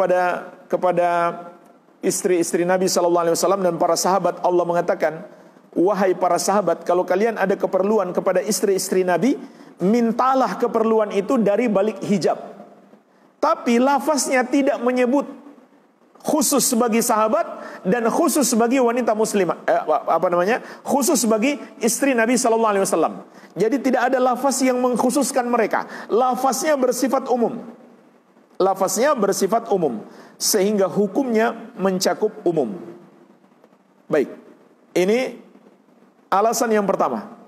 kepada istri-istri Nabi sallallahu alaihi wasallam dan para sahabat Allah mengatakan, "Wahai para sahabat, kalau kalian ada keperluan kepada istri-istri Nabi, mintalah keperluan itu dari balik hijab." Tapi lafaznya tidak menyebut khusus bagi sahabat dan khusus bagi wanita muslimah, khusus bagi istri Nabi sallallahu alaihi wasallam. Jadi tidak ada lafaz yang mengkhususkan mereka. Lafaznya bersifat umum. Lafaznya bersifat umum sehingga hukumnya mencakup umum. Baik. Ini alasan yang pertama.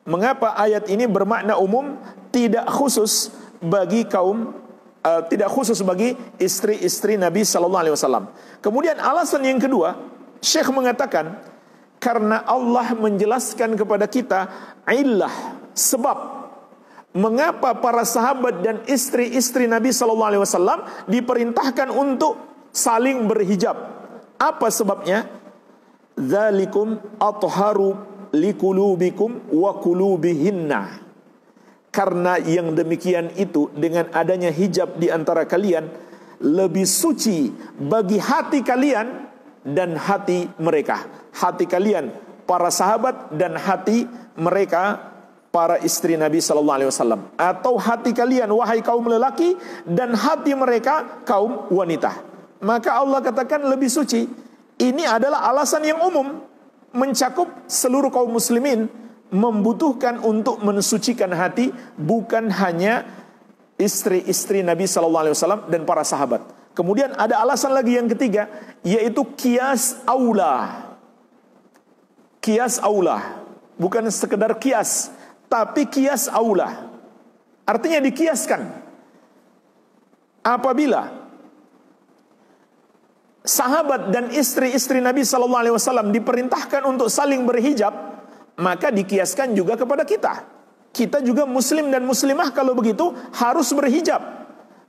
Mengapa ayat ini bermakna umum tidak khusus bagi tidak khusus bagi istri-istri Nabi sallallahu alaihi wasallam. Kemudian alasan yang kedua, Syekh mengatakan karena Allah menjelaskan kepada kita illah, sebab mengapa para sahabat dan istri-istri Nabi sallallahu alaihi wasallam diperintahkan untuk saling berhijab. Apa sebabnya? Dzalikum atharu liqulubikum wa qulubihinna. Karena yang demikian itu, dengan adanya hijab di antara kalian, lebih suci bagi hati kalian dan hati mereka. Hati kalian para sahabat dan hati mereka para istri Nabi sallallahu alaihi wasallam, atau hati kalian wahai kaum lelaki dan hati mereka kaum wanita. Maka Allah katakan lebih suci. Ini adalah alasan yang umum, mencakup seluruh kaum muslimin, membutuhkan untuk mensucikan hati, bukan hanya istri-istri Nabi sallallahu alaihi wasallam dan para sahabat. Kemudian ada alasan lagi yang ketiga, yaitu qiyas aula. Qiyas aula, bukan sekedar qiyas, tapi qiyas aula. Artinya dikiaskan. Apabila sahabat dan istri-istri Nabi sallallahu alaihi wasallam diperintahkan untuk saling berhijab, maka dikiaskan juga kepada kita. Kita juga muslim dan muslimah kalau begitu harus berhijab.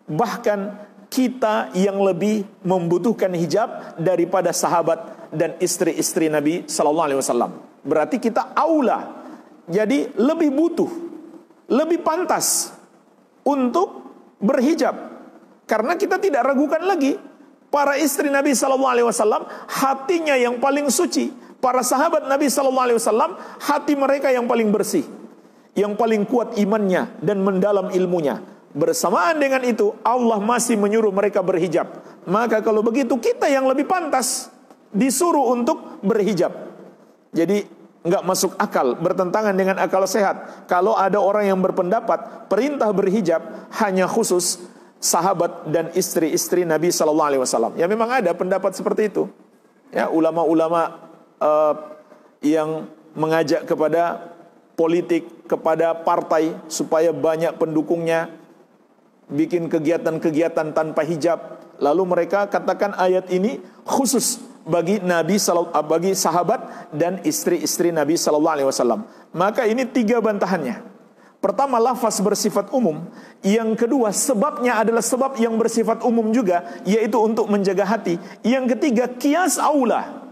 Bahkan kita yang lebih membutuhkan hijab daripada sahabat dan istri-istri Nabi sallallahu alaihi wasallam. Berarti kita aula. Jadi lebih butuh, lebih pantas untuk berhijab. Karena kita tidak ragukan lagi, para istri Nabi sallallahu alaihi wasallam hatinya yang paling suci. Para sahabat Nabi sallallahu alaihi wasallam hati mereka yang paling bersih, yang paling kuat imannya dan mendalam ilmunya. Bersamaan dengan itu Allah masih menyuruh mereka berhijab. Maka kalau begitu kita yang lebih pantas disuruh untuk berhijab. Jadi enggak masuk akal, bertentangan dengan akal sehat kalau ada orang yang berpendapat perintah berhijab hanya khusus sahabat dan istri-istri Nabi sallallahu alaihi wasallam. Ya memang ada pendapat seperti itu. Ya, ulama-ulama yang mengajak kepada politik, kepada partai supaya banyak pendukungnya, bikin kegiatan-kegiatan tanpa hijab. Lalu mereka katakan ayat ini khusus bagi bagi sahabat dan istri-istri Nabi sallallahu alaihi wasallam. Maka ini tiga bantahannya. Pertama, lafaz bersifat umum. Yang kedua, sebabnya adalah sebab yang bersifat umum juga, yaitu untuk menjaga hati. Yang ketiga, qiyas aula.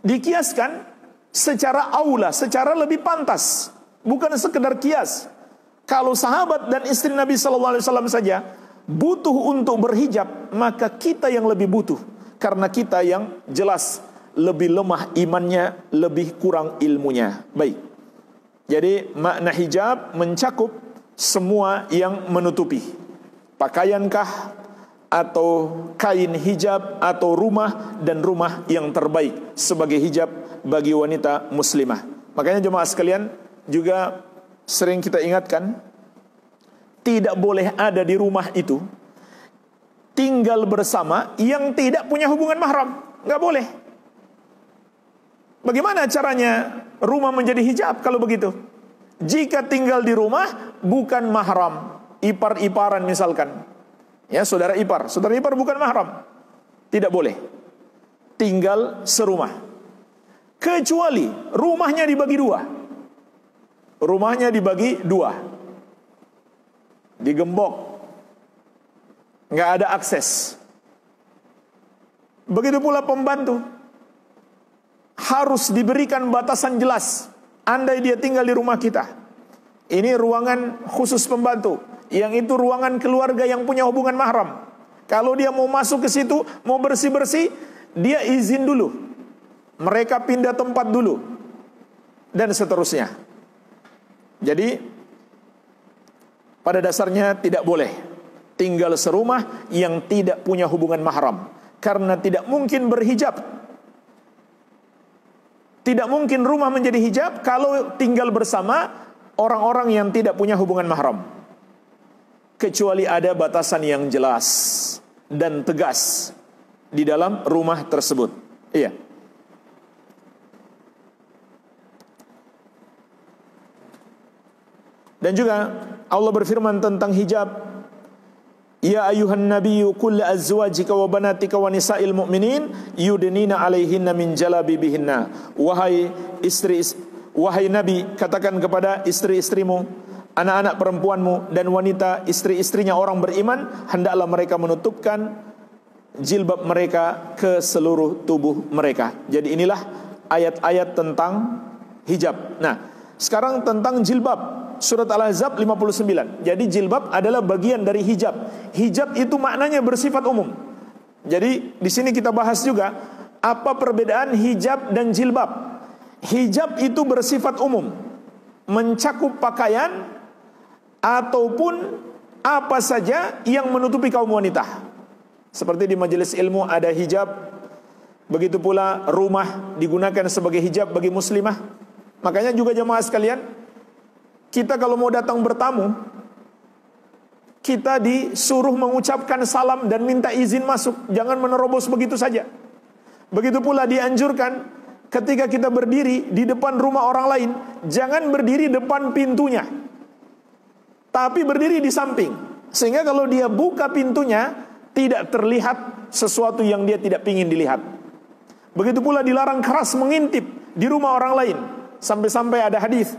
Dikiaskan secara aula, secara lebih pantas, bukan sekedar kias. Kalau sahabat dan istri Nabi sallallahu alaihi wasallam saja butuh untuk berhijab, maka kita yang lebih butuh, karena kita yang jelas lebih lemah imannya, lebih kurang ilmunya. Baik. Jadi makna hijab mencakup semua yang menutupi. Pakaiankah, atau kain hijab, atau rumah, dan rumah yang terbaik sebagai hijab bagi wanita muslimah. Makanya jemaah sekalian, juga sering kita ingatkan, tidak boleh ada di rumah itu tinggal bersama yang tidak punya hubungan mahram. Nggak boleh. Bagaimana caranya rumah menjadi hijab kalau begitu? Jika tinggal di rumah bukan mahram, ipar-iparan misalkan, ya, saudara ipar bukan mahram, tidak boleh tinggal serumah, kecuali rumahnya dibagi dua, digembok, nggak ada akses. Begitu pula pembantu, harus diberikan batasan jelas. Andai dia tinggal di rumah kita, ini ruangan khusus pembantu, yang itu ruangan keluarga yang punya hubungan mahram. Kalau dia mau masuk ke situ, mau bersih-bersih, dia izin dulu, mereka pindah tempat dulu, dan seterusnya. Jadi pada dasarnya tidak boleh tinggal serumah yang tidak punya hubungan mahram, karena tidak mungkin berhijab. Tidak mungkin rumah menjadi hijab kalau tinggal bersama orang-orang yang tidak punya hubungan mahram, kecuali ada batasan yang jelas dan tegas di dalam rumah tersebut. Iya. Dan juga Allah berfirman tentang hijab, ya ayuhan nabiyyu qul li azwajika wa banatika wa nisa'il mu'minin yudnina 'alaihinna min jalabibihinna. Wahai Nabi, katakan kepada istri-istrimu, anak-anak perempuanmu dan wanita istri-istrinya orang beriman, hendaklah mereka menutupkan jilbab mereka ke seluruh tubuh mereka. Jadi inilah ayat-ayat tentang hijab. Nah, sekarang tentang jilbab. Surat Al-Ahzab 59. Jadi jilbab adalah bagian dari hijab. Hijab itu maknanya bersifat umum. Jadi di sini kita bahas juga apa perbedaan hijab dan jilbab. Hijab itu bersifat umum, mencakup pakaian ataupun apa saja yang menutupi kaum wanita. Seperti di majelis ilmu ada hijab, begitu pula rumah digunakan sebagai hijab bagi muslimah. Makanya juga jemaah sekalian, kita kalau mau datang bertamu, kita disuruh mengucapkan salam dan minta izin masuk, jangan menerobos begitu saja. Begitu pula dianjurkan ketika kita berdiri di depan rumah orang lain, jangan berdiri depan pintunya, tapi berdiri di samping, sehingga kalau dia buka pintunya tidak terlihat sesuatu yang dia tidak ingin dilihat. Begitu pula dilarang keras mengintip di rumah orang lain. Sampai-sampai ada hadis,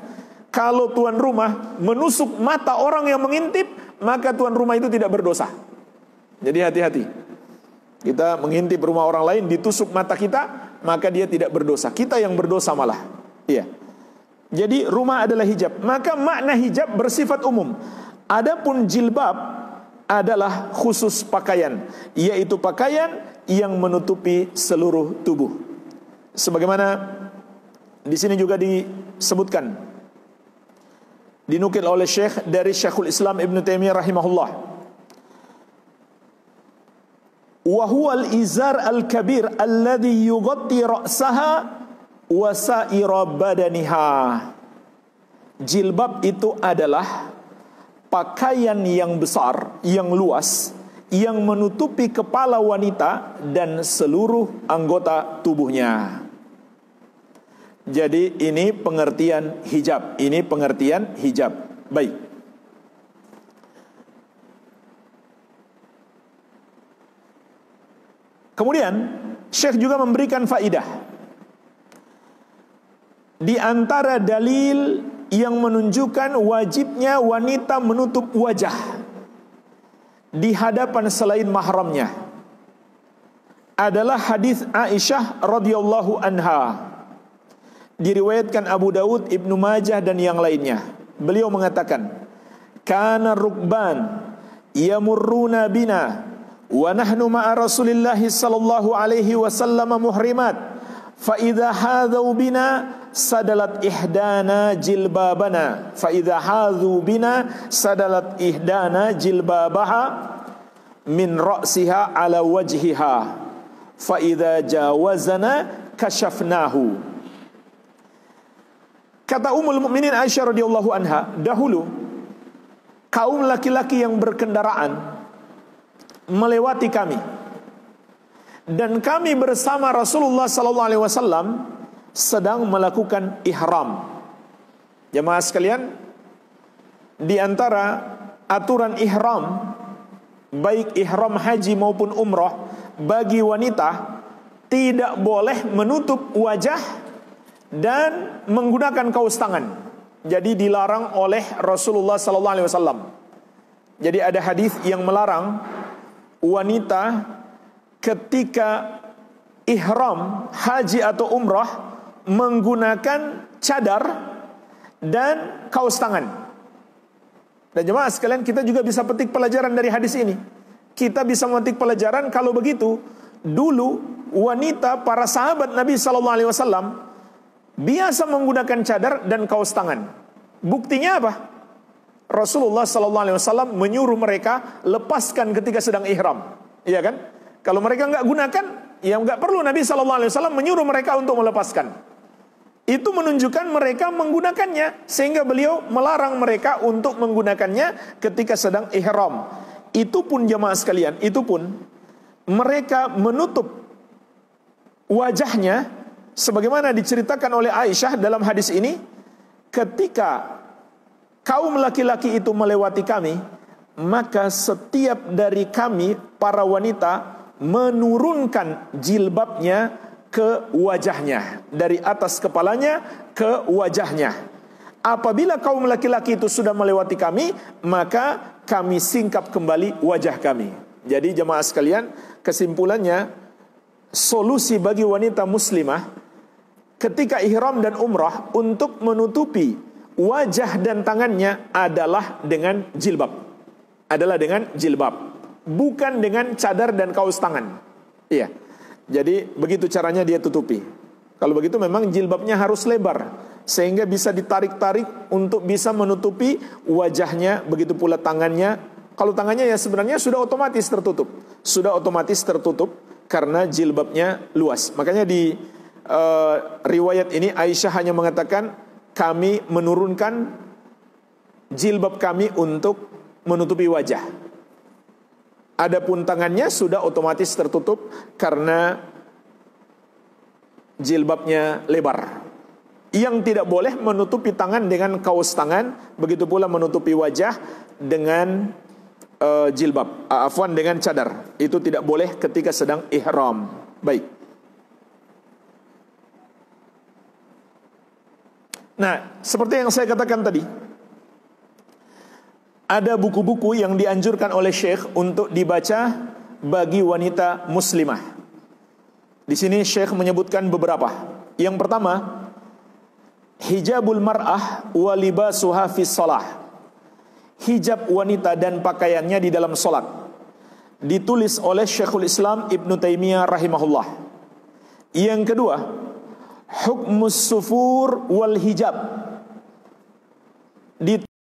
kalau tuan rumah menusuk mata orang yang mengintip, maka tuan rumah itu tidak berdosa. Jadi hati-hati. Kita mengintip rumah orang lain, ditusuk mata kita, maka dia tidak berdosa. Kita yang berdosa malah. Iya. Jadi rumah adalah hijab. Maka makna hijab bersifat umum. Adapun jilbab adalah khusus pakaian, yaitu pakaian yang menutupi seluruh tubuh. Sebagaimana di sini juga disebutkan, dinukil oleh Syekh dari Syekhul Islam Ibn Taimiyah rahimahullah, wa huwa al-izar al-kabir alladhi yughatti ra'saha wa sa'ira badaniha. Jilbab itu adalah pakaian yang besar, yang luas, yang menutupi kepala wanita dan seluruh anggota tubuhnya. Jadi ini pengertian hijab. Ini pengertian hijab. Baik. Kemudian Syekh juga memberikan faidah. Di antara dalil yang menunjukkan wajibnya wanita menutup wajah di hadapan selain mahramnya adalah hadis Aisyah radhiyallahu anha. Diriwayatkan Abu Daud, Ibnu Majah dan yang lainnya. Beliau mengatakan, kana rukban yamurruna bina wa nahnu ma'a Rasulillah sallallahu alaihi wasallam muhrimat, fa idza hadau bina sadalat ihdana jilbabana, fa idza hadhu bina sadalat ihdana jilbabaha min ra'siha ala wajhiha, fa idza jawazana kashafnahu. Kata Ummul Mukminin Aisyah radhiyallahu anha, dahulu kaum laki-laki yang berkendaraan melewati kami dan kami bersama Rasulullah sallallahu alaihi wasallam sedang melakukan ihram. Jemaah sekalian, di antara aturan ihram, baik ihram haji maupun umrah, bagi wanita tidak boleh menutup wajah dan menggunakan kaos tangan. Jadi dilarang oleh Rasulullah sallallahu alaihi wasallam. Jadi ada hadis yang melarang wanita ketika ihram haji atau umrah menggunakan cadar dan kaos tangan. Dan jemaah sekalian, kita juga bisa petik pelajaran dari hadis ini. Kita bisa memetik pelajaran kalau begitu dulu wanita para sahabat Nabi sallallahu alaihi wasallam biasa menggunakan cadar dan kaos tangan. Buktinya apa? Rasulullah sallallahu alaihi wasallam menyuruh mereka lepaskan ketika sedang ihram. Iya kan? Kalau mereka enggak gunakan, ya enggak perlu Nabi sallallahu alaihi wasallam menyuruh mereka untuk melepaskan. Itu menunjukkan mereka menggunakannya, sehingga beliau melarang mereka untuk menggunakannya ketika sedang ihram. Itu pun jemaah sekalian, itu pun mereka menutup wajahnya sebagaimana diceritakan oleh Aisyah dalam hadis ini, ketika kaum laki-laki itu melewati kami, maka setiap dari kami para wanita menurunkan jilbabnya ke wajahnya, dari atas kepalanya ke wajahnya. Apabila kaum laki-laki itu sudah melewati kami, maka kami singkap kembali wajah kami. Jadi jemaah sekalian, kesimpulannya, solusi bagi wanita muslimah ketika ihram dan umrah untuk menutupi wajah dan tangannya adalah dengan jilbab. Adalah dengan jilbab, bukan dengan cadar dan kaos tangan. Iya. Jadi begitu caranya dia tutupi. Kalau begitu memang jilbabnya harus lebar sehingga bisa ditarik-tarik untuk bisa menutupi wajahnya, begitu pula tangannya. Kalau tangannya ya sebenarnya sudah otomatis tertutup. Sudah otomatis tertutup karena jilbabnya luas. Makanya di riwayat ini Aisyah hanya mengatakan kami menurunkan jilbab kami untuk menutupi wajah. Adapun tangannya sudah otomatis tertutup karena jilbabnya lebar. Yang tidak boleh menutupi tangan dengan kaos tangan, begitu pula menutupi wajah dengan jilbab, dengan cadar. Itu tidak boleh ketika sedang ihram. Baik. Nah, seperti yang saya katakan tadi, ada buku-buku yang dianjurkan oleh Syekh untuk dibaca bagi wanita muslimah. Di sini Syekh menyebutkan beberapa. Yang pertama, Hijabul Mar'ah wa libasuha fis shalah. Hijab wanita dan pakaiannya di dalam salat. Ditulis oleh Syekhul Islam Ibnu Taimiyah rahimahullah. Yang kedua, Hukmus Sufur wal Hijab.